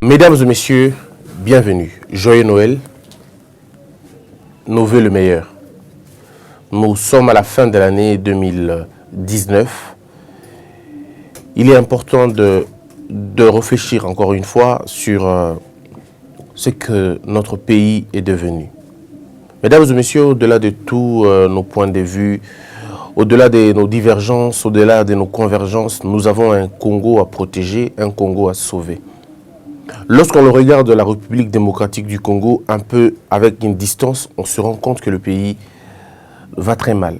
Mesdames et messieurs, bienvenue. Joyeux Noël. Nos vœux le meilleur. Nous sommes à la fin de l'année 2019. Il est important de réfléchir encore une fois sur ce que notre pays est devenu. Mesdames et messieurs, au-delà de tous nos points de vue, au-delà de nos divergences, au-delà de nos convergences, nous avons un Congo à protéger, un Congo à sauver. Lorsqu'on le regarde de la République démocratique du Congo, un peu avec une distance, on se rend compte que le pays va très mal.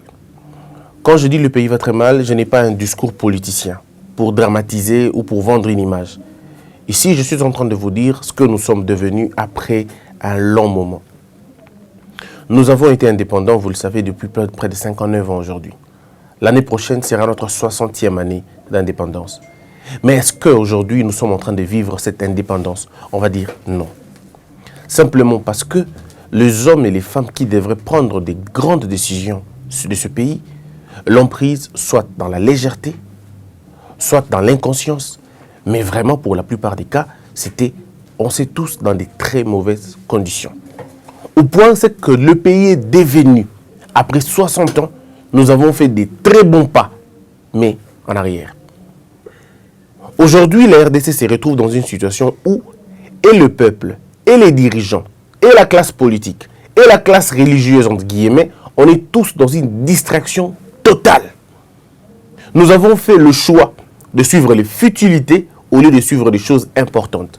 Quand je dis le pays va très mal, je n'ai pas un discours politicien pour dramatiser ou pour vendre une image. Ici, je suis en train de vous dire ce que nous sommes devenus après un long moment. Nous avons été indépendants, vous le savez, depuis près de 59 ans aujourd'hui. L'année prochaine sera notre 60e année d'indépendance. Mais est-ce qu'aujourd'hui, nous sommes en train de vivre cette indépendance? On va dire non. Simplement parce que les hommes et les femmes qui devraient prendre des grandes décisions de ce pays l'ont prise soit dans la légèreté, soit dans l'inconscience. Mais vraiment, pour la plupart des cas, on sait tous, dans des très mauvaises conditions. Au point, c'est que le pays est devenu, après 60 ans, nous avons fait des très bons pas, mais en arrière. Aujourd'hui, la RDC se retrouve dans une situation où et le peuple, et les dirigeants, et la classe politique, et la classe religieuse, entre guillemets, on est tous dans une distraction totale. Nous avons fait le choix de suivre les futilités au lieu de suivre des choses importantes.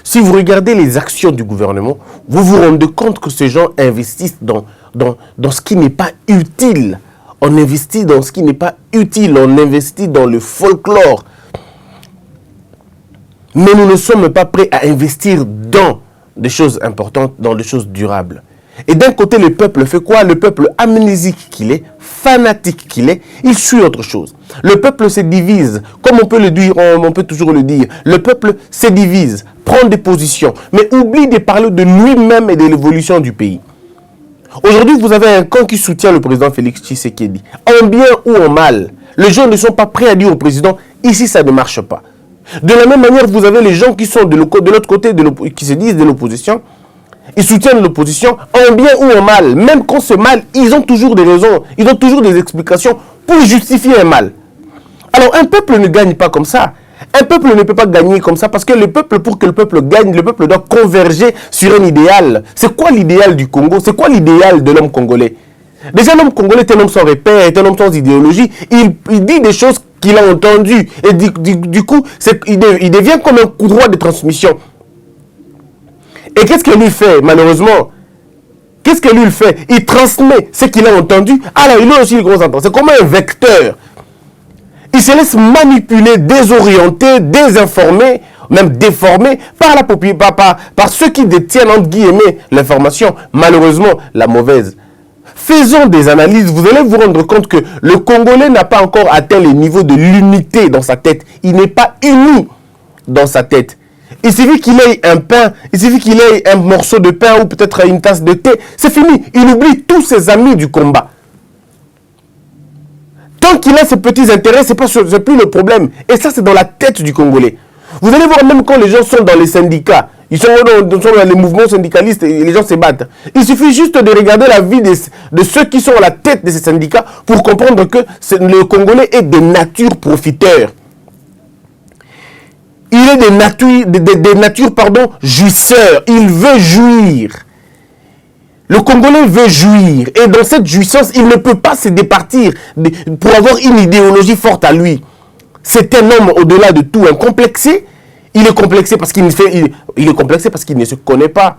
Si vous regardez les actions du gouvernement, vous vous rendez compte que ces gens investissent dans ce qui n'est pas utile. On investit dans ce qui n'est pas utile, on investit dans le folklore. Mais nous ne sommes pas prêts à investir dans des choses importantes, dans des choses durables. Et d'un côté, le peuple fait quoi? Le peuple amnésique qu'il est, fanatique qu'il est, il suit autre chose. Le peuple se divise, comme on peut le dire, on peut toujours le dire. Le peuple se divise, prend des positions, mais oublie de parler de lui-même et de l'évolution du pays. Aujourd'hui, vous avez un camp qui soutient le président Félix Tshisekedi. En bien ou en mal, les gens ne sont pas prêts à dire au président, ici ça ne marche pas. De la même manière, vous avez les gens qui sont de l'autre côté, qui se disent de l'opposition. Ils soutiennent l'opposition en bien ou en mal. Même quand c'est mal, ils ont toujours des raisons, ils ont toujours des explications pour justifier un mal. Alors un peuple ne gagne pas comme ça. Un peuple ne peut pas gagner comme ça parce que le peuple, pour que le peuple gagne, le peuple doit converger sur un idéal. C'est quoi l'idéal du Congo? C'est quoi l'idéal de l'homme congolais? Déjà, l'homme congolais est un homme sans repère, est un homme sans idéologie. Il dit des choses qu'il a entendues. Et du coup, il devient comme un courroie de transmission. Et qu'est-ce que lui fait, malheureusement? Qu'est-ce que lui fait? Il transmet ce qu'il a entendu. Alors, il a aussi le gros entend. C'est comme un vecteur. Il se laisse manipuler, désorienter, désinformer, même déformer par ceux qui détiennent, entre guillemets, l'information. Malheureusement, la mauvaise. Faisons des analyses, vous allez vous rendre compte que le Congolais n'a pas encore atteint le niveau de l'unité dans sa tête. Il n'est pas uni dans sa tête. Il suffit qu'il ait un pain, il suffit qu'il ait un morceau de pain ou peut-être une tasse de thé. C'est fini. Il oublie tous ses amis du combat. Tant qu'il a ses petits intérêts, c'est plus le problème. Et ça, c'est dans la tête du Congolais. Vous allez voir même quand les gens sont dans les syndicats, ils sont dans les mouvements syndicalistes et les gens se battent. Il suffit juste de regarder la vie de ceux qui sont à la tête de ces syndicats pour comprendre que le Congolais est de nature profiteur. Il est de nature, jouisseur. Il veut jouir. Le Congolais veut jouir. Et dans cette jouissance, il ne peut pas se départir pour avoir une idéologie forte à lui. C'est un homme au-delà de tout, un complexé. Il est complexé parce qu'il ne se connaît pas.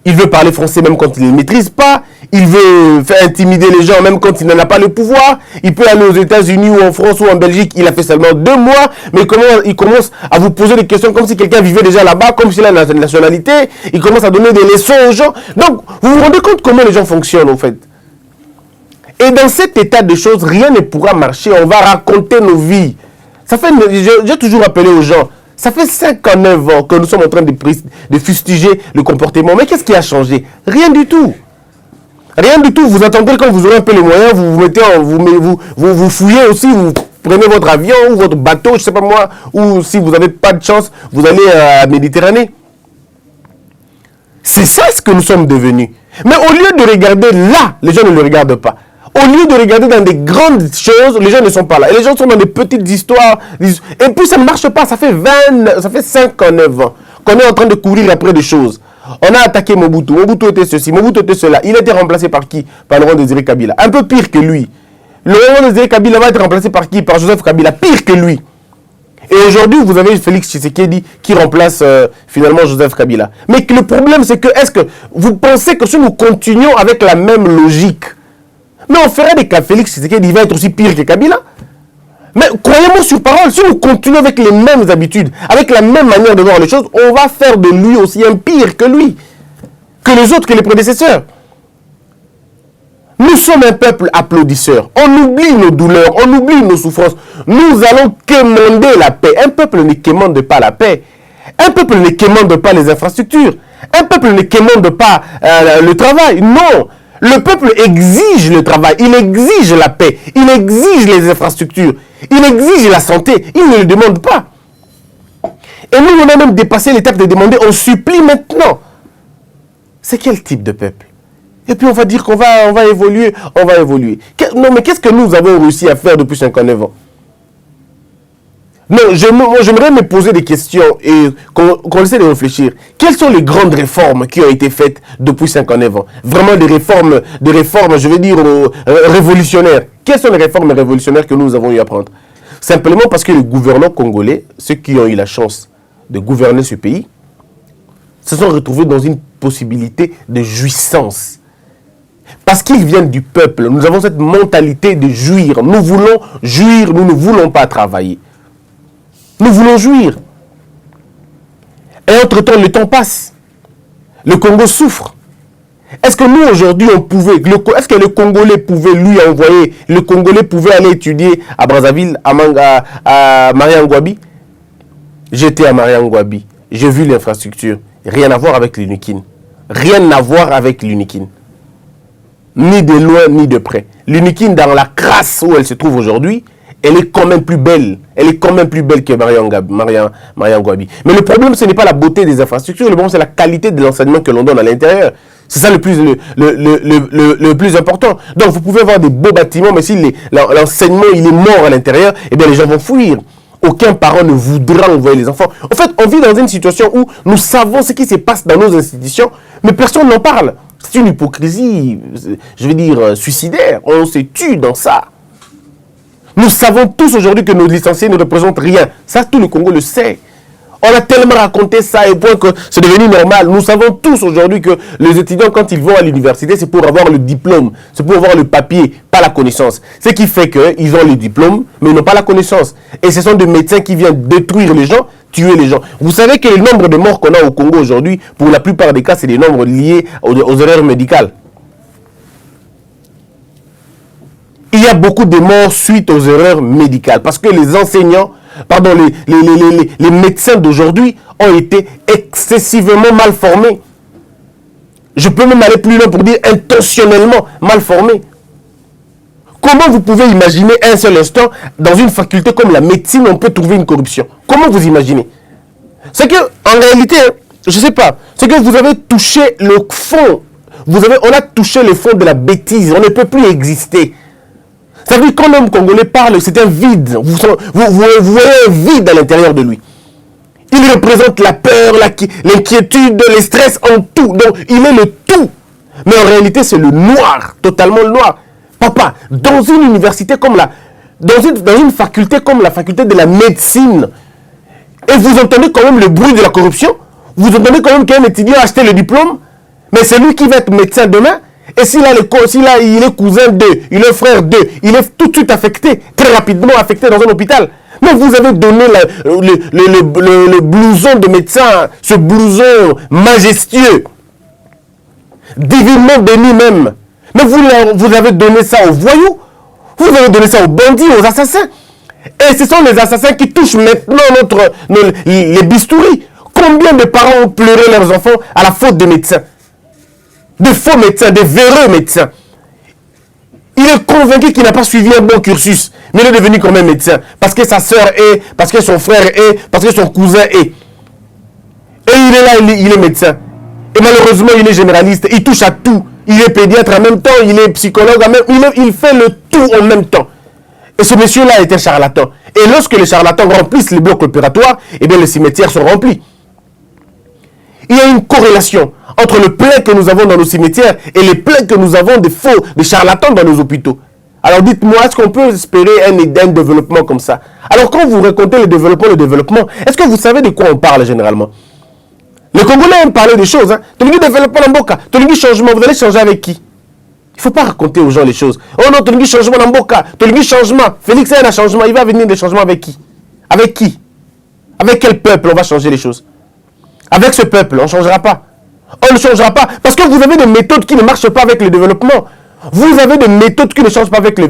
Il veut parler français même quand il ne le maîtrise pas. Il veut faire intimider les gens même quand il n'en a pas le pouvoir. Il peut aller aux États-Unis ou en France ou en Belgique. Il a fait seulement 2 mois. Mais il commence à vous poser des questions comme si quelqu'un vivait déjà là-bas, comme s'il a la nationalité. Il commence à donner des leçons aux gens. Donc, vous vous rendez compte comment les gens fonctionnent, en fait. Et dans cet état de choses, rien ne pourra marcher. On va raconter nos vies. J'ai toujours appelé aux gens. Ça fait 59 ans que nous sommes en train de fustiger le comportement. Mais qu'est-ce qui a changé? Rien du tout. Rien du tout. Vous attendez quand vous aurez un peu les moyens, vous fouillez aussi, vous prenez votre avion ou votre bateau, je ne sais pas moi, ou si vous n'avez pas de chance, vous allez à la Méditerranée. C'est ça ce que nous sommes devenus. Mais au lieu de regarder là, les gens ne le regardent pas. Au lieu de regarder dans des grandes choses, les gens ne sont pas là. Et les gens sont dans des petites histoires. Et puis ça ne marche pas. Ça fait 59 ans qu'on est en train de courir après des choses. On a attaqué Mobutu. Mobutu était ceci, Mobutu était cela. Il a été remplacé par qui? Par Laurent Désiré Kabila. Un peu pire que lui. Laurent Désiré Kabila va être remplacé par qui? Par Joseph Kabila. Pire que lui. Et aujourd'hui, vous avez Félix Tshisekedi qui remplace finalement Joseph Kabila. Mais le problème, c'est que, est-ce que vous pensez que si nous continuons avec la même logique, mais on ferait des cas Félix Tshisekedi, il va être aussi pire que Kabila? Mais croyez-moi sur parole, si nous continuons avec les mêmes habitudes, avec la même manière de voir les choses, on va faire de lui aussi un pire que lui, que les autres, que les prédécesseurs. Nous sommes un peuple applaudisseur. On oublie nos douleurs, on oublie nos souffrances. Nous allons quémander la paix. Un peuple ne quémande pas la paix. Un peuple ne quémande pas les infrastructures. Un peuple ne quémande pas le travail. Non. Le peuple exige le travail. Il exige la paix. Il exige les infrastructures. Il exige la santé. Il ne le demande pas. Et nous, on a même dépassé l'étape de demander. On supplie maintenant. C'est quel type de peuple? Et puis on va dire qu'on va évoluer, on va évoluer. Non, mais qu'est-ce que nous avons réussi à faire depuis 59 ans? Non, j'aimerais me poser des questions et qu'on essaie de réfléchir. Quelles sont les grandes réformes qui ont été faites depuis 59 ans? Vraiment des réformes, je veux dire, révolutionnaires. Quelles sont les réformes révolutionnaires que nous avons eu à prendre? Simplement parce que les gouvernants congolais, ceux qui ont eu la chance de gouverner ce pays, se sont retrouvés dans une possibilité de jouissance. Parce qu'ils viennent du peuple, nous avons cette mentalité de jouir. Nous voulons jouir, nous ne voulons pas travailler. Nous voulons jouir. Et entre-temps, le temps passe. Le Congo souffre. Est-ce que nous, aujourd'hui, est-ce que le Congolais pouvait lui envoyer, le Congolais pouvait aller étudier à Brazzaville, à Mariangouabi? J'étais à Mariangouabi. J'ai vu l'infrastructure. Rien à voir avec l'UNIKIN. Rien à voir avec l'UNIKIN. Ni de loin, ni de près. L'UNIKIN, dans la crasse où elle se trouve aujourd'hui, elle est quand même plus belle. Elle est quand même plus belle que Mariangouabi. Mais le problème, ce n'est pas la beauté des infrastructures. Le problème, c'est la qualité de l'enseignement que l'on donne à l'intérieur. C'est ça le plus important. Donc, vous pouvez avoir des beaux bâtiments, mais si l'enseignement il est mort à l'intérieur, eh bien, les gens vont fuir. Aucun parent ne voudra envoyer les enfants. En fait, on vit dans une situation où nous savons ce qui se passe dans nos institutions, mais personne n'en parle. C'est une hypocrisie, je veux dire, suicidaire. On se tue dans ça. Nous savons tous aujourd'hui que nos licenciés ne représentent rien. Ça, tout le Congo le sait. On a tellement raconté ça au point que c'est devenu normal. Nous savons tous aujourd'hui que les étudiants, quand ils vont à l'université, c'est pour avoir le diplôme, c'est pour avoir le papier, pas la connaissance. Ce qui fait qu'ils ont le diplôme, mais ils n'ont pas la connaissance. Et ce sont des médecins qui viennent détruire les gens, tuer les gens. Vous savez que le nombre de morts qu'on a au Congo aujourd'hui, pour la plupart des cas, c'est des nombres liés aux erreurs médicales. Il y a beaucoup de morts suite aux erreurs médicales. Parce que les enseignants, les médecins d'aujourd'hui ont été excessivement mal formés. Je peux même aller plus loin pour dire intentionnellement mal formés. Comment vous pouvez imaginer un seul instant, dans une faculté comme la médecine, on peut trouver une corruption? Comment vous imaginez? C'est que, en réalité, je ne sais pas, c'est que vous avez touché le fond. On a touché le fond de la bêtise. On ne peut plus exister. Ça veut dire que quand l'homme congolais parle, c'est un vide. Vous voyez un vide à l'intérieur de lui. Il représente la peur, l'inquiétude, le stress en tout. Donc, il est le tout. Mais en réalité, c'est le noir, totalement le noir. Papa, dans une université comme dans une faculté comme la faculté de la médecine, et vous entendez quand même le bruit de la corruption, vous entendez quand même qu'un étudiant a acheté le diplôme, mais c'est lui qui va être médecin demain. Et s'il il est cousin d'eux, il est frère d'eux, il est tout de suite affecté, très rapidement affecté dans un hôpital. Mais vous avez donné le blouson de médecin, ce blouson majestueux, divinement béni même. Mais vous avez donné ça aux voyous, vous avez donné ça aux bandits, aux assassins. Et ce sont les assassins qui touchent maintenant les bistouris. Combien de parents ont pleuré leurs enfants à la faute des médecins? De faux médecins, de véreux médecins. Il est convaincu qu'il n'a pas suivi un bon cursus, mais il est devenu quand même médecin. Parce que sa sœur est, parce que son frère est, parce que son cousin est. Et il est là, il est médecin. Et malheureusement, il est généraliste. Il touche à tout. Il est pédiatre en même temps, il est psychologue en même temps. Il fait le tout en même temps. Et ce monsieur-là est un charlatan. Et lorsque les charlatans remplissent les blocs opératoires, eh bien les cimetières sont remplis. Il y a une corrélation entre le plein que nous avons dans nos cimetières et les pleins que nous avons des faux, des charlatans dans nos hôpitaux. Alors dites-moi, est-ce qu'on peut espérer un développement comme ça? Alors quand vous racontez le développement, est-ce que vous savez de quoi on parle généralement? Les Congolais aiment parler des choses. Tolingi développement en Mboka, Tolingi changement, vous allez changer avec qui? Il ne faut pas raconter aux gens les choses. Oh non, Tolingi changement en Mboka, Tolingi changement. Félix a un changement, il va venir des changements avec qui? Avec qui? Avec quel peuple on va changer les choses? Avec ce peuple, on ne changera pas. On ne changera pas parce que vous avez des méthodes qui ne marchent pas avec le développement. Vous avez des méthodes qui ne changent pas avec le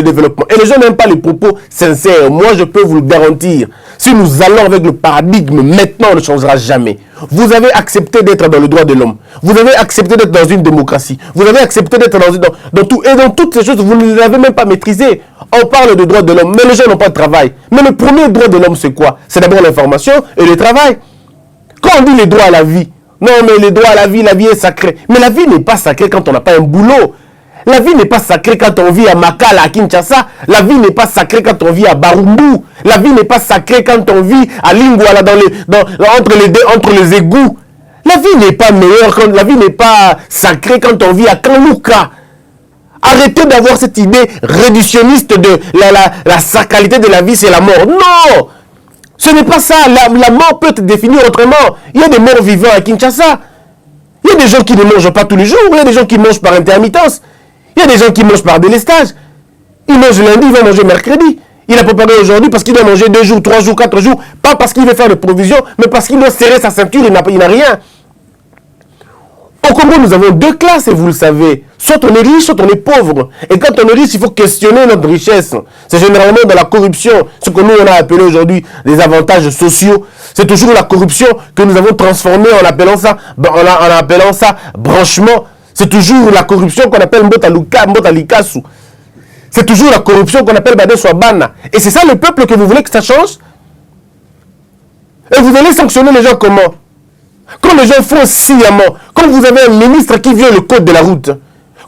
développement. Et les gens n'aiment pas les propos sincères. Moi, je peux vous le garantir. Si nous allons avec le paradigme, maintenant, on ne changera jamais. Vous avez accepté d'être dans le droit de l'homme. Vous avez accepté d'être dans une démocratie. Vous avez accepté d'être dans tout. Et dans toutes ces choses, vous ne les avez même pas maîtrisées. On parle de droit de l'homme, mais les gens n'ont pas de travail. Mais le premier droit de l'homme, c'est quoi? C'est d'abord l'information et le travail. Quand on dit les droits à la vie, non mais les droits à la vie est sacrée. Mais la vie n'est pas sacrée quand on n'a pas un boulot. La vie n'est pas sacrée quand on vit à Makala, à Kinshasa. La vie n'est pas sacrée quand on vit à Barumbu. La vie n'est pas sacrée quand on vit à Lingouala, entre les égouts. La vie n'est pas meilleure, la vie n'est pas sacrée quand on vit à Kanlouka. Arrêtez d'avoir cette idée réductionniste de la sacralité de la vie, c'est la mort. Non! Ce n'est pas ça. La mort peut être définie autrement. Il y a des morts vivants à Kinshasa. Il y a des gens qui ne mangent pas tous les jours. Il y a des gens qui mangent par intermittence. Il y a des gens qui mangent par délestage. Il mange lundi, il va manger mercredi. Il a préparé aujourd'hui parce qu'il doit manger 2 jours, 3 jours, 4 jours. Pas parce qu'il veut faire des provisions, mais parce qu'il doit serrer sa ceinture, il n'a rien. Au Congo, nous avons 2 classes et vous le savez. Soit on est riche, soit on est pauvre. Et quand on est riche, il faut questionner notre richesse. C'est généralement de la corruption, ce que nous on a appelé aujourd'hui des avantages sociaux. C'est toujours la corruption que nous avons transformée en appelant ça branchement. C'est toujours la corruption qu'on appelle Mbota Likasu. C'est toujours la corruption qu'on appelle Bade Swabana. Et c'est ça le peuple que vous voulez que ça change? Et vous allez sanctionner les gens comment? Quand les gens font sciemment, quand vous avez un ministre qui viole le code de la route,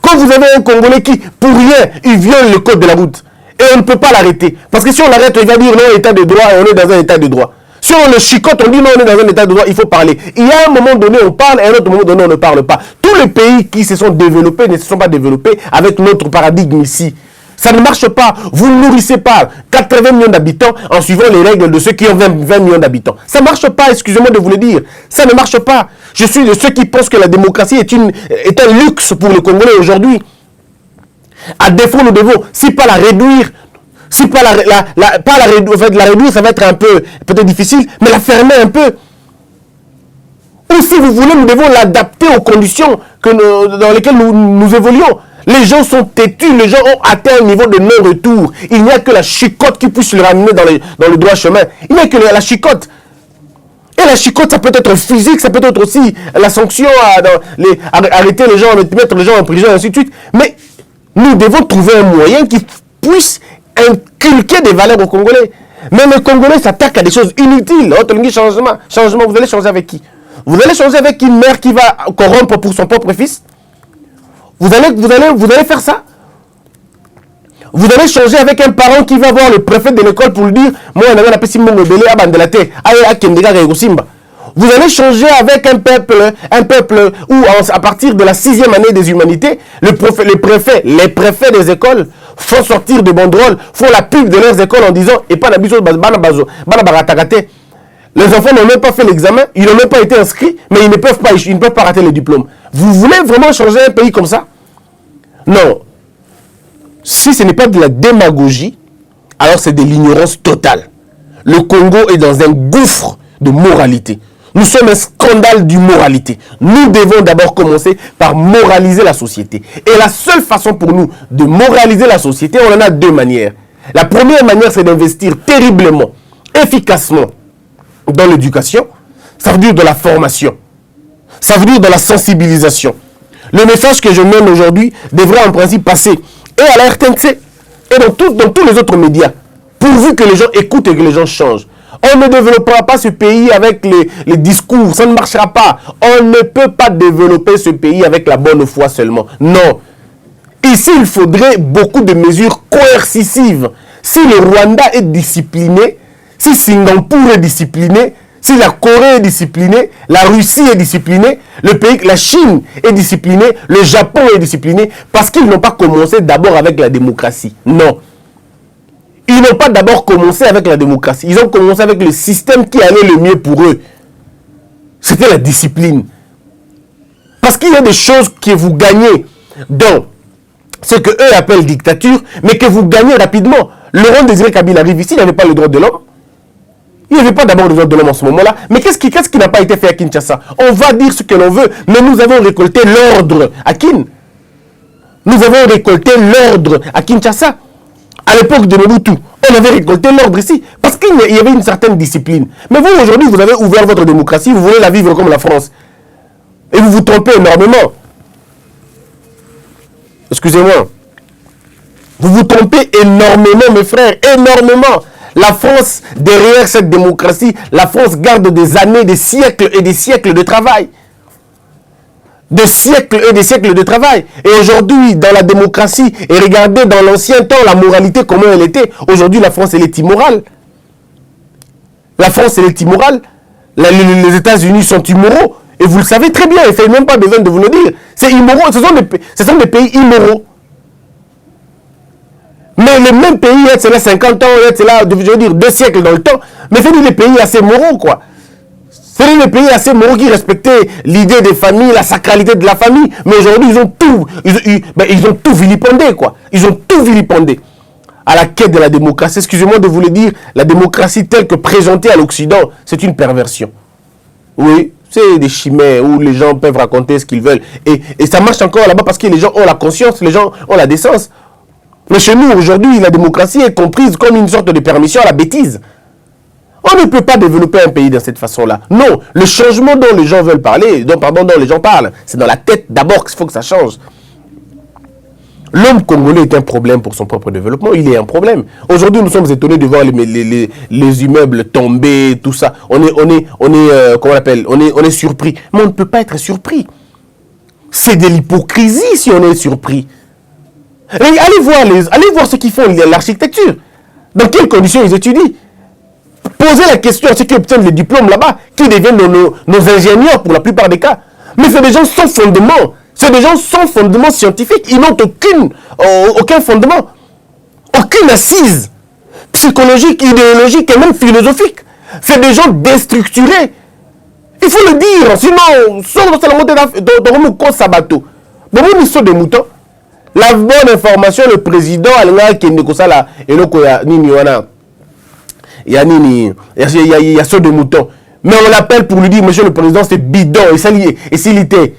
quand vous avez un Congolais qui, pour rien, il viole le code de la route, et on ne peut pas l'arrêter. Parce que si on l'arrête, il va dire non, état de droit, et on est dans un état de droit. Si on le chicote, on dit non, on est dans un état de droit, il faut parler. Il y a un moment donné, on parle, et à un autre moment donné, on ne parle pas. Tous les pays qui se sont développés ne se sont pas développés avec notre paradigme ici. Ça ne marche pas. Vous ne nourrissez pas 80 millions d'habitants en suivant les règles de ceux qui ont 20 millions d'habitants. Ça ne marche pas, excusez-moi de vous le dire. Ça ne marche pas. Je suis de ceux qui pensent que la démocratie est un luxe pour les Congolais aujourd'hui. À défaut, nous devons, si pas la réduire, la réduire, ça va être un peu, peut-être difficile, mais la fermer un peu. Ou si vous voulez, nous devons l'adapter aux conditions dans lesquelles nous évoluons. Les gens sont têtus, les gens ont atteint un niveau de non-retour. Il n'y a que la chicotte qui puisse le ramener dans le droit chemin. Il n'y a que la chicotte. Et la chicotte, ça peut être physique, ça peut être aussi la sanction, arrêter les gens, mettre les gens en prison, et ainsi de suite. Mais nous devons trouver un moyen qui puisse inculquer des valeurs aux Congolais. Mais les Congolais s'attaquent à des choses inutiles. Changement, vous allez changer avec qui? Vous allez changer avec une mère qui va corrompre pour son propre fils? Vous allez faire ça? Vous allez changer avec un parent qui va voir le préfet de l'école pour lui dire moi, on avait appelé Simon Belé à Bandelate, à Kendega Regosimba. Vous allez changer avec un peuple où, à partir de la 6e année des humanités, les préfets des écoles font sortir des banderoles, font la pub de leurs écoles en disant et pas l'habitude, les enfants n'ont même pas fait l'examen, ils n'ont même pas été inscrits, mais ils ne peuvent pas rater le diplôme. Vous voulez vraiment changer un pays comme ça? Non. Si ce n'est pas de la démagogie, alors c'est de l'ignorance totale. Le Congo est dans un gouffre de moralité. Nous sommes un scandale d'immoralité. Nous devons d'abord commencer par moraliser la société. Et la seule façon pour nous de moraliser la société, on en a 2 manières. La première manière, c'est d'investir terriblement, efficacement dans l'éducation. Ça veut dire de la formation. Ça veut dire de la sensibilisation. Le message que je mène aujourd'hui devrait en principe passer et à la RTNC et dans tous les autres médias, pourvu que les gens écoutent et que les gens changent. On ne développera pas ce pays avec les discours, ça ne marchera pas. On ne peut pas développer ce pays avec la bonne foi seulement. Non. Ici, il faudrait beaucoup de mesures coercitives. Si le Rwanda est discipliné, si Singapour est discipliné, si la Corée est disciplinée, la Russie est disciplinée, la Chine est disciplinée, le Japon est discipliné, parce qu'ils n'ont pas commencé d'abord avec la démocratie. Non. Ils n'ont pas d'abord commencé avec la démocratie. Ils ont commencé avec le système qui allait le mieux pour eux. C'était la discipline. Parce qu'il y a des choses que vous gagnez dans ce qu'eux appellent dictature, mais que vous gagnez rapidement. Laurent Désiré Kabila arrive ici, il n'avait pas le droit de l'homme. Il n'y avait pas d'abord le droit de l'homme en ce moment-là. Mais qu'est-ce qui n'a pas été fait à Kinshasa? On va dire ce que l'on veut, mais nous avons récolté l'ordre à Kin. Nous avons récolté l'ordre à Kinshasa. À l'époque de Mobutu, on avait récolté l'ordre ici, parce qu'il y avait une certaine discipline. Mais vous, aujourd'hui, vous avez ouvert votre démocratie, vous voulez la vivre comme la France. Et vous vous trompez énormément. Excusez-moi. Vous vous trompez énormément, mes frères, énormément. La France, derrière cette démocratie, la France garde des années, des siècles et des siècles de travail. De siècles et des siècles de travail. Et aujourd'hui, dans la démocratie, et regardez dans l'ancien temps, la moralité, comment elle était. Aujourd'hui, la France, elle est immorale. La France, elle est immorale. Les États-Unis sont immoraux. Et vous le savez très bien, il ne fait même pas besoin de vous le dire. C'est immoraux, ce sont des pays immoraux. Mais les mêmes pays, c'est là 50 ans, c'est là, je veux dire, 2 siècles dans le temps. Mais c'est des pays assez moraux, quoi. C'est des pays assez moraux qui respectaient l'idée des familles, la sacralité de la famille. Mais aujourd'hui, ils ont tout vilipendé, quoi. Ils ont tout vilipendé. À la quête de la démocratie, excusez-moi de vous le dire, la démocratie telle que présentée à l'Occident, c'est une perversion. Oui, c'est des chimères où les gens peuvent raconter ce qu'ils veulent. Et ça marche encore là-bas parce que les gens ont la conscience, les gens ont la décence. Mais chez nous, aujourd'hui, la démocratie est comprise comme une sorte de permission à la bêtise. On ne peut pas développer un pays de cette façon-là. Non, le changement dont les gens veulent parler, dont les gens parlent, c'est dans la tête d'abord qu'il faut que ça change. L'homme congolais est un problème pour son propre développement, il est un problème. Aujourd'hui, nous sommes étonnés de voir les immeubles tomber, tout ça. On est surpris. Mais on ne peut pas être surpris. C'est de l'hypocrisie si on est surpris. Allez voir ceux qui font l'architecture. Dans quelles conditions ils étudient? Posez la question à ceux qui obtiennent les diplômes là-bas, qui deviennent nos ingénieurs pour la plupart des cas. Mais c'est des gens sans fondement. C'est des gens sans fondement scientifique. Ils n'ont aucun fondement. Aucune assise psychologique, idéologique et même philosophique. C'est des gens déstructurés. Il faut le dire. Sinon, sur la montée de Sabato. Bon, nous sommes des moutons. La bonne information, le président il y a saut de mouton. Mais on l'appelle pour lui dire, monsieur le président, c'est bidon. Et s'il était,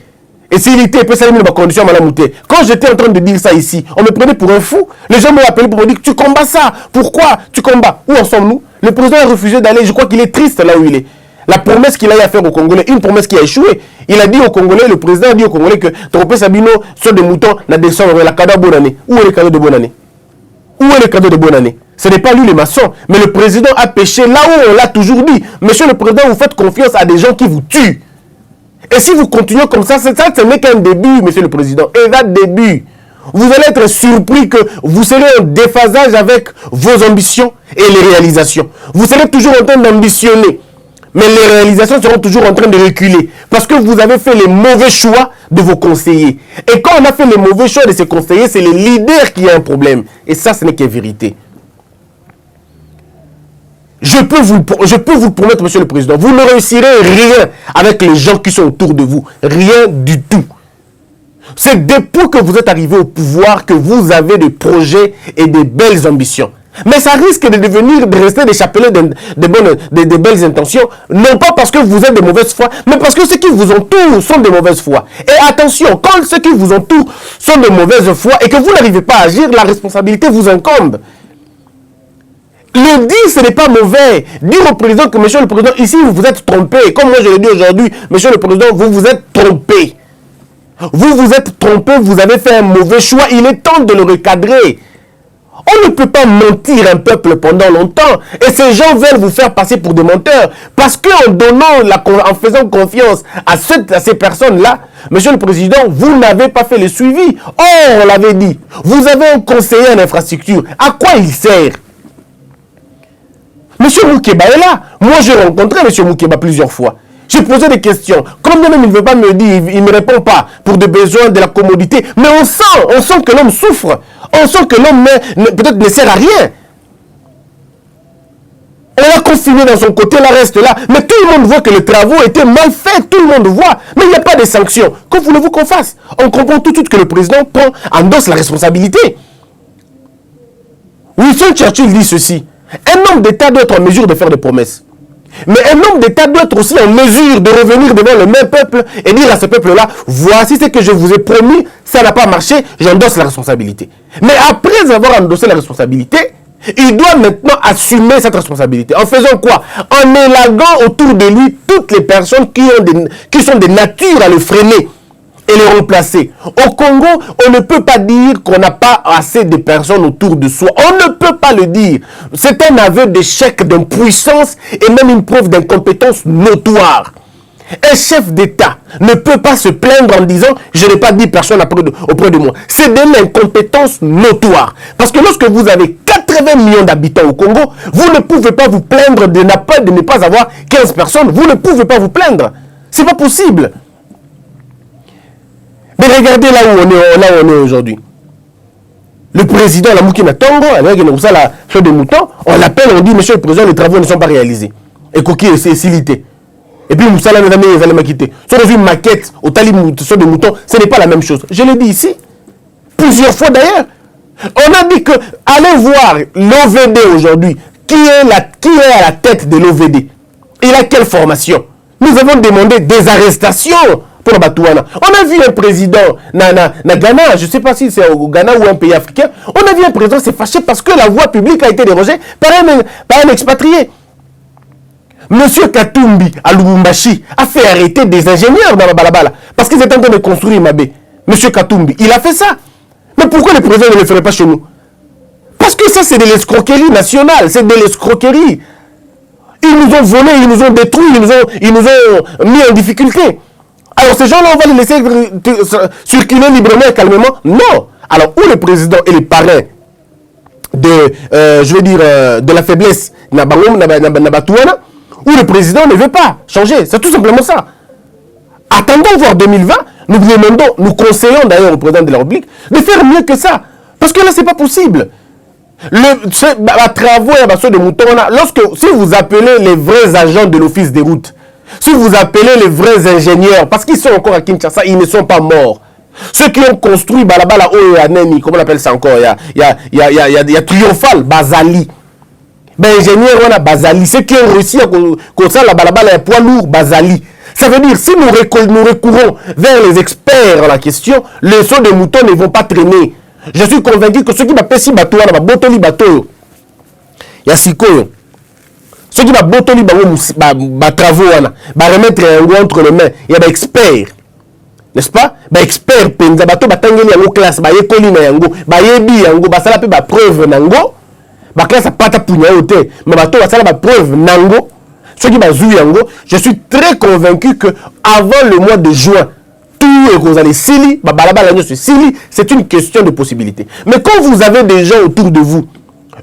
peut saluer ma condition à la moutée. Quand j'étais en train de dire ça ici, on me prenait pour un fou. Les gens m'ont appelé pour me dire, tu combats ça. Pourquoi tu combats? Où en sommes-nous? Le président a refusé d'aller. Je crois qu'il est triste là où il est. La promesse qu'il a eu à faire aux Congolais, une promesse qui a échoué. Il a dit aux Congolais, le président a dit aux Congolais que Tropé Sabino, sur des moutons, n'a descendu la cadeau de bonne année. Où est le cadeau de bonne année? Où est le cadeau de bonne année? Ce n'est pas lui le maçon, mais le président a péché là où on l'a toujours dit. Monsieur le président, vous faites confiance à des gens qui vous tuent. Et si vous continuez comme ça, ce n'est qu'un début, monsieur le président. Et un début. Vous allez être surpris que vous serez en déphasage avec vos ambitions et les réalisations. Vous serez toujours en train d'ambitionner. Mais les réalisations seront toujours en train de reculer. Parce que vous avez fait les mauvais choix de vos conseillers. Et quand on a fait les mauvais choix de ces conseillers, c'est les leaders qui ont un problème. Et ça, ce n'est qu'une vérité. Je peux vous le promettre, monsieur le président, vous ne réussirez rien avec les gens qui sont autour de vous. Rien du tout. C'est depuis que vous êtes arrivé au pouvoir que vous avez des projets et des belles ambitions. Mais ça risque de rester des chapelets de belles intentions, non pas parce que vous êtes de mauvaise foi, mais parce que ceux qui vous entourent sont de mauvaise foi. Et attention, quand ceux qui vous entourent sont de mauvaise foi et que vous n'arrivez pas à agir, la responsabilité vous incombe. Le dire, ce n'est pas mauvais. Dire au président que, monsieur le président, ici, vous vous êtes trompé. Comme moi, je le dis aujourd'hui, monsieur le président, vous vous êtes trompé. Vous vous êtes trompé, vous avez fait un mauvais choix. Il est temps de le recadrer. On ne peut pas mentir un peuple pendant longtemps. Et ces gens veulent vous faire passer pour des menteurs. Parce qu'en en faisant confiance à ces personnes-là, Monsieur le Président, vous n'avez pas fait le suivi. Oh, on l'avait dit. Vous avez un conseiller en infrastructure. À quoi il sert? Monsieur Moukeba est là. Moi, j'ai rencontré Monsieur Moukeba plusieurs fois. J'ai posé des questions. Comme même il ne veut pas me dire, il ne me répond pas pour des besoins de la commodité. Mais on sent que l'homme souffre. On sent que l'homme peut-être ne sert à rien. On l'a consigné dans son côté, là reste là. Mais tout le monde voit que les travaux étaient mal faits. Tout le monde voit. Mais il n'y a pas de sanctions. Que voulez-vous qu'on fasse? On comprend tout de suite que le président endosse la responsabilité. Winston Churchill dit ceci. Un homme d'État doit être en mesure de faire des promesses. Mais un homme d'État doit être aussi en mesure de revenir devant le même peuple et dire à ce peuple-là, voici ce que je vous ai promis, ça n'a pas marché, j'endosse la responsabilité. Mais après avoir endossé la responsabilité, il doit maintenant assumer cette responsabilité. En faisant quoi? En élaguant autour de lui toutes les personnes qui sont de nature à le freiner et le remplacer. Au Congo, on ne peut pas dire qu'on n'a pas assez de personnes autour de soi. On ne peut pas le dire. C'est un aveu d'échec, d'impuissance et même une preuve d'incompétence notoire. Un chef d'État ne peut pas se plaindre en disant « je n'ai pas dit personne auprès de moi ». C'est de l'incompétence notoire. Parce que lorsque vous avez 80 millions d'habitants au Congo, vous ne pouvez pas vous plaindre de ne pas avoir 15 personnes. Vous ne pouvez pas vous plaindre. C'est pas possible. Mais regardez là où on est aujourd'hui. Le président, la Moukina Tongo, la fleur de mouton, on l'appelle, on dit, monsieur le président, les travaux ne sont pas réalisés. Et coquille, c'est silité. Et puis Moussala, mes amis, ils allaient m'acquitter. Sur une maquette, au tali fleur de mouton, ce n'est pas la même chose. Je l'ai dit ici, plusieurs fois d'ailleurs. On a dit que, allez voir l'OVD aujourd'hui, qui est à la tête de l'OVD. Il a quelle formation? Nous avons demandé des arrestations pour Batouana. On a vu un président na Ghana, je ne sais pas si c'est au Ghana ou un pays africain, on a vu un président s'est fâché parce que la voie publique a été dérogée par un expatrié. Monsieur Katumbi à Lubumbashi a fait arrêter des ingénieurs dans la balabala parce qu'ils étaient en train de construire Mabé. Monsieur Katumbi, il a fait ça. Mais pourquoi le président ne le ferait pas chez nous? Parce que ça, c'est de l'escroquerie nationale, c'est de l'escroquerie. Ils nous ont volé, ils nous ont détruit, ils nous ont mis en difficulté. Alors ces gens-là, on va les laisser circuler librement et calmement? Non. Alors, où le président et les parrains de la faiblesse, où le président ne veut pas changer. C'est tout simplement ça. Attendons voir 2020. Nous conseillons d'ailleurs au président de la République de faire mieux que ça. Parce que là, c'est pas possible. Travaux de mouton, si vous appelez les vrais agents de l'office des routes, si vous appelez les vrais ingénieurs, parce qu'ils sont encore à Kinshasa, ils ne sont pas morts. Ceux qui ont construit Balabala Oyaneni, comment on appelle ça encore? Il y a Triomphal, Bazali. Ben, ingénieur, on a Bazali. Ceux qui ont réussi à construire la Balabala, poids lourd, Bazali. Ça veut dire, si nous recourons vers les experts en la question, les sauts de moutons ne vont pas traîner. Je suis convaincu que ceux qui m'appellent si bateau, il y a Sikoyo. Ceux qui m'appellent travaux, remettre entre les mains, il y a des experts. N'est-ce pas? Experts, penza bato batangeli yango classe, bayekoli na yango, bayebi yango, basala pe ba preuve nango, ba classe pata punya yote, mais bato basala ba preuve nango. Ceux qui bazou yango, je suis très convaincu que avant le mois de juin, tout est vous allez sili, c'est une question de possibilité. Mais quand vous avez des gens autour de vous,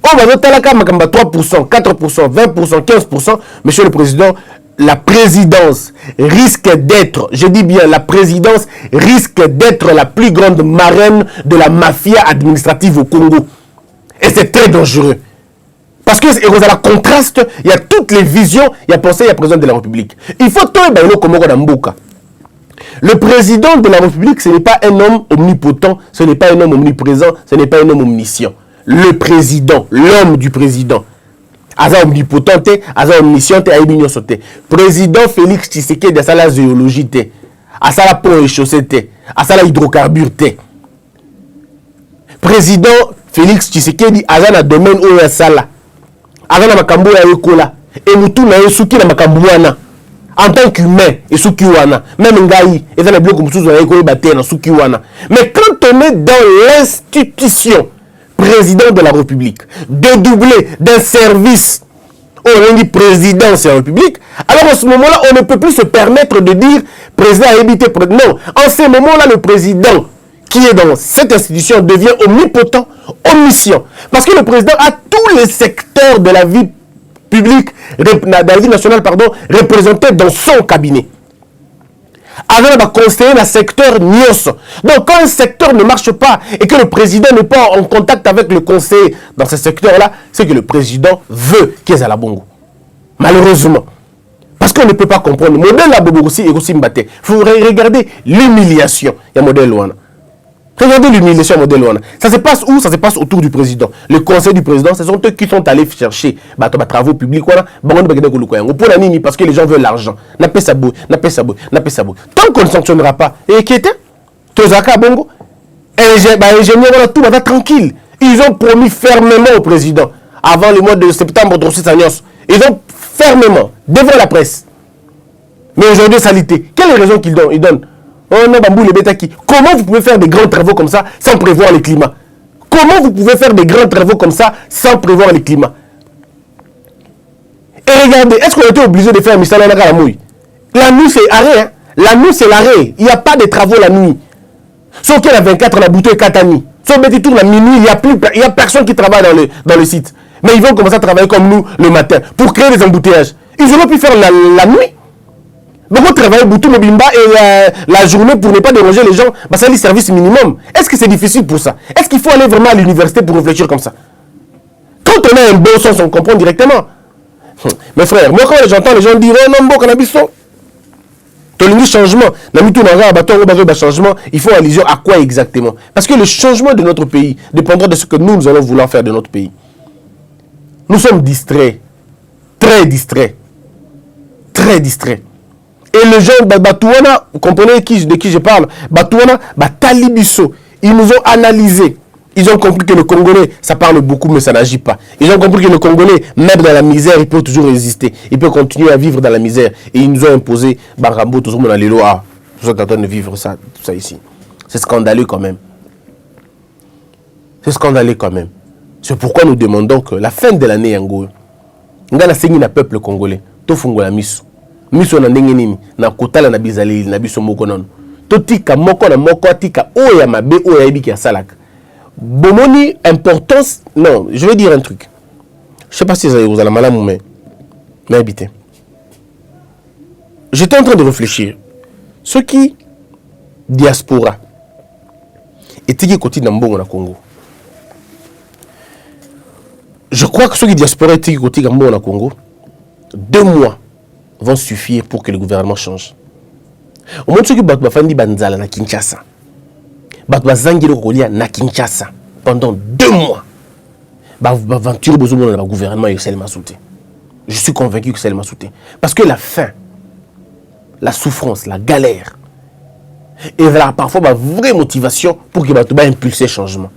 on va noter la cam 3%, 4%, 20%, 15%, monsieur le président, la présidence risque d'être, je dis bien, la présidence risque d'être la plus grande marraine de la mafia administrative au Congo. Et c'est très dangereux. Parce que vous avez la contraste, il y a toutes les visions, il y a pensé, il y a président de la République. Il faut tout le président de la République, ce n'est pas un homme omnipotent, ce n'est pas un homme omniprésent, ce n'est pas un homme omniscient. Le président, l'homme du président. Aza omnipotent, aza omniscient, aïbignon sauté. Président Félix Tshisekedi, à la géologie, à la pont et chaussée, à la hydrocarbure. Président Félix Tshisekedi, aza na domaine où sala. Aza na makambo ya ekola. Et mutu na yosuki na makambo wana. en tant qu'humain et sous Kiwana, même Ngaï, et dans les blocs comme sous Kiwana. Mais quand on est dans l'institution président de la République, dédoublé d'un service on dit présidence de la République, alors en ce moment-là, on ne peut plus se permettre de dire président a évité. Non, en ce moment-là, le président qui est dans cette institution devient omnipotent, omniscient. Parce que le président a tous les secteurs de la vie publique, de la vie nationale, représentés dans son cabinet. Avec un conseiller dans le secteur NIOS. Donc quand un secteur ne marche pas et que le président n'est pas en contact avec le conseiller dans ce secteur-là, c'est que le président veut qu'il y ait à la bongo. Malheureusement. Parce qu'on ne peut pas comprendre. Le modèle la bongo aussi est aussi mbatté. Il faut regarder l'humiliation. Il y a un modèle Luana. Regardez l'humiliation du modèle Luana. Ça se passe où? Ça se passe autour du président. Le conseil du président, ce sont eux qui sont allés chercher les travaux publics. Parce que les gens veulent l'argent. Tant qu'on ne sanctionnera pas, et qui était Tozaka Bongo, ingénieur, tout va tranquille. Ils ont promis fermement au président, avant le mois de septembre, ils ont fermement, devant la presse. Mais aujourd'hui, salité. Quelle est la raison qu'ils donnent? Comment vous pouvez faire des grands travaux comme ça sans prévoir le climat? Comment vous pouvez faire des grands travaux comme ça sans prévoir le climat? Et regardez, est-ce qu'on était obligé de faire un missal à la mouille? La nuit, c'est arrêt. Hein? La nuit, c'est l'arrêt. Il n'y a pas de travaux la nuit. Sauf qu'il y a 24 la bouteille 4 nuit. Sauf que tourne la minuit, il n'y a personne qui travaille dans le site. Mais ils vont commencer à travailler comme nous le matin pour créer des embouteillages. Ils auraient pu faire la nuit. Beaucoup travailler Boutou Mobimba et la journée pour ne pas déranger les gens, c'est le service minimum. Est-ce que c'est difficile pour ça? Est-ce qu'il faut aller vraiment à l'université pour réfléchir comme ça? Quand on a un bon sens, on comprend directement. Mes frères, moi quand j'entends les gens dire oh non, bon cannabis, changement, changement, il faut allusion à quoi exactement? Parce que le changement de notre pays dépendra de ce que nous allons vouloir faire de notre pays. Nous sommes distraits, très distraits, très distraits. Et les gens, Batouana, vous comprenez de qui je parle? Batouana, Talibiso, ils nous ont analysé. Ils ont compris que le Congolais, ça parle beaucoup, mais ça n'agit pas. Ils ont compris que le Congolais, même dans la misère, il peut toujours résister. Il peut continuer à vivre dans la misère. Et ils nous ont imposé, Barambo, tout le monde a les lois. Nous sommes en train de vivre ça, tout ça ici. C'est scandaleux quand même. C'est scandaleux quand même. C'est pourquoi nous demandons que la fin de l'année, Yango, nous avons un peuple congolais. Tout fungola miso. Miso na ndenge nini na kotala na bizali na biso moko non to tika moko na moko tika oya mabe oya ebiki ya salaka bomoni importance. Non, je vais dire un truc, je sais pas si vous allez malamu mais habité. J'étais en train de réfléchir ce qui diaspora et tiki koti na mbongo na Congo. Je crois que ceux qui diaspora et tiki koti na mbongo na Congo, 2 mois vont suffire pour que le gouvernement change. Au moins, ceux qui battent Bafandi Banzala na Kinshasa, battent Bazangiro Kolia na Kinshasa pendant 2 mois, aventure besoin de gouvernement et Selma Souté. Je suis convaincu que Selma Souté. Parce que la faim, la souffrance, la galère, et là, parfois ma vraie motivation pour que Batouba impulse le changement.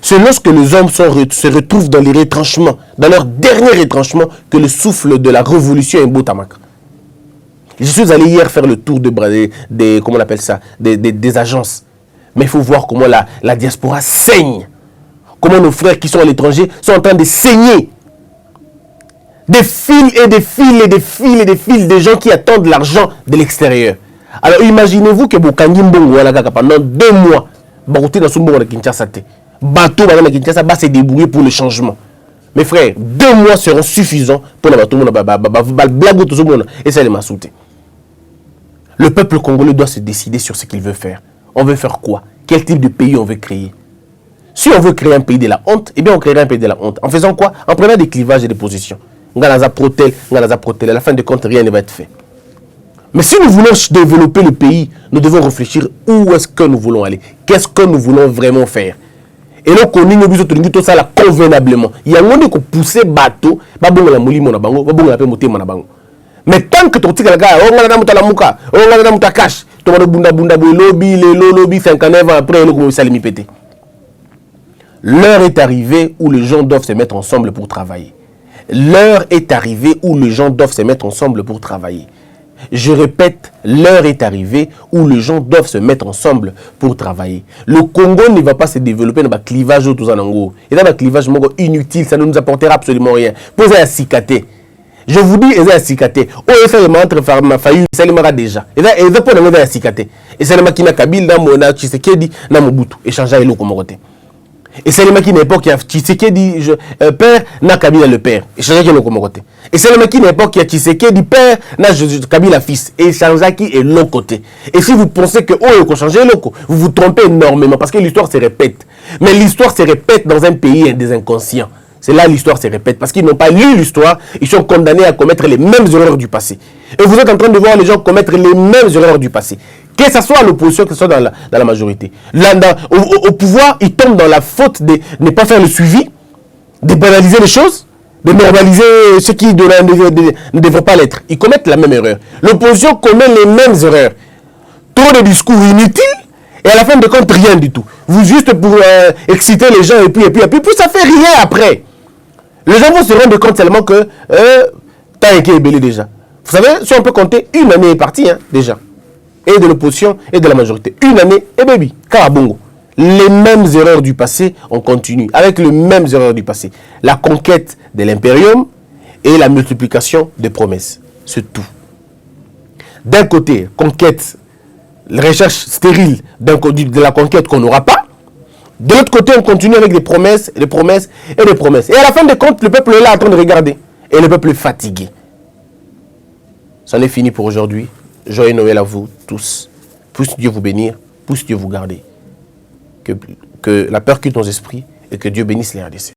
C'est lorsque les hommes se retrouvent dans les retranchements, dans leur dernier retranchement, que le souffle de la révolution est beau tamak. Je suis allé hier faire le tour comment on appelle ça, des agences. Mais il faut voir comment la diaspora saigne. Comment nos frères qui sont à l'étranger sont en train de saigner. Des fils et des fils et des fils et des fils de gens qui attendent l'argent de l'extérieur. Alors imaginez-vous que Bokangi Mbongo pendant 2 mois, Barouti na Sumbo na Kinshasa te. Bateau na Kinshasa va se débrouiller pour le changement. Mes frères, 2 mois seront suffisants pour la bateau et ça les m'a sauté. Le peuple congolais doit se décider sur ce qu'il veut faire. On veut faire quoi? Quel type de pays on veut créer? Si on veut créer un pays de la honte, eh bien on créera un pays de la honte. En faisant quoi? En prenant des clivages et des positions. À la fin de compte, rien ne va être fait. Mais si nous voulons développer le pays, nous devons réfléchir où est-ce que nous voulons aller. Qu'est-ce que nous voulons vraiment faire? Et là, on a tout ça convenablement. Il y a un monde qui pousse les bateaux, mais tant que tu as cash, tu as lobby 59 ans après, l'heure est arrivée où les gens doivent se mettre ensemble pour travailler. L'heure est arrivée où les gens doivent se mettre ensemble pour travailler. Je répète, l'heure est arrivée où les gens doivent se mettre ensemble pour travailler. Le Congo ne va pas se développer dans un clivage ou tout ça. Et dans un clivage inutile, ça ne nous apportera absolument rien. Posez à cicater. Je vous dis, ils ont cicaté. Oh, il fait entre ma faillite, ça l'imara déjà. Et là, ils ont pas de cicaté. Et c'est le makina Kabil, dans mon Tshisekedi, dans mon Boutou. Et changer le comme côté. Et c'est le makina époque qui a Tshisekedi, père, n'a Kabila le père. Et changer le comme côté. Et c'est le makina époque qui a Tshisekedi, père, n'a Kabila fils. Et changer qui est l'autre côté. Et si vous pensez que, oh, il faut changer le vous vous trompez énormément parce que l'histoire se répète. Mais l'histoire se répète dans un pays des inconscients. C'est là l'histoire se répète. Parce qu'ils n'ont pas lu l'histoire, ils sont condamnés à commettre les mêmes erreurs du passé. Et vous êtes en train de voir les gens commettre les mêmes erreurs du passé. Que ce soit à l'opposition, que ce soit dans la majorité. Là, au pouvoir, ils tombent dans la faute de ne pas faire le suivi, de banaliser les choses, de normaliser ce qui ne devrait pas l'être. Ils commettent la même erreur. L'opposition commet les mêmes erreurs. Trop de discours inutiles. Et à la fin de compte, rien du tout. Vous juste pour exciter les gens et puis ça fait rien après. Les gens vont se rendre compte seulement que t'as été ébellé déjà. Vous savez, si on peut compter, une année est partie déjà. Et de l'opposition et de la majorité. Une année et baby, Karabongo. Les mêmes erreurs du passé, on continue. Avec les mêmes erreurs du passé. La conquête de l'impérium et la multiplication des promesses. C'est tout. D'un côté, conquête, recherche stérile de la conquête qu'on n'aura pas. De l'autre côté, on continue avec des promesses, des promesses et des promesses. Et à la fin des comptes, le peuple est là en train de regarder. Et le peuple est fatigué. C'en est fini pour aujourd'hui. Joyeux Noël à vous tous. Puisse Dieu vous bénir, puisse Dieu vous garder. Que la peur quitte nos esprits et que Dieu bénisse les RDC.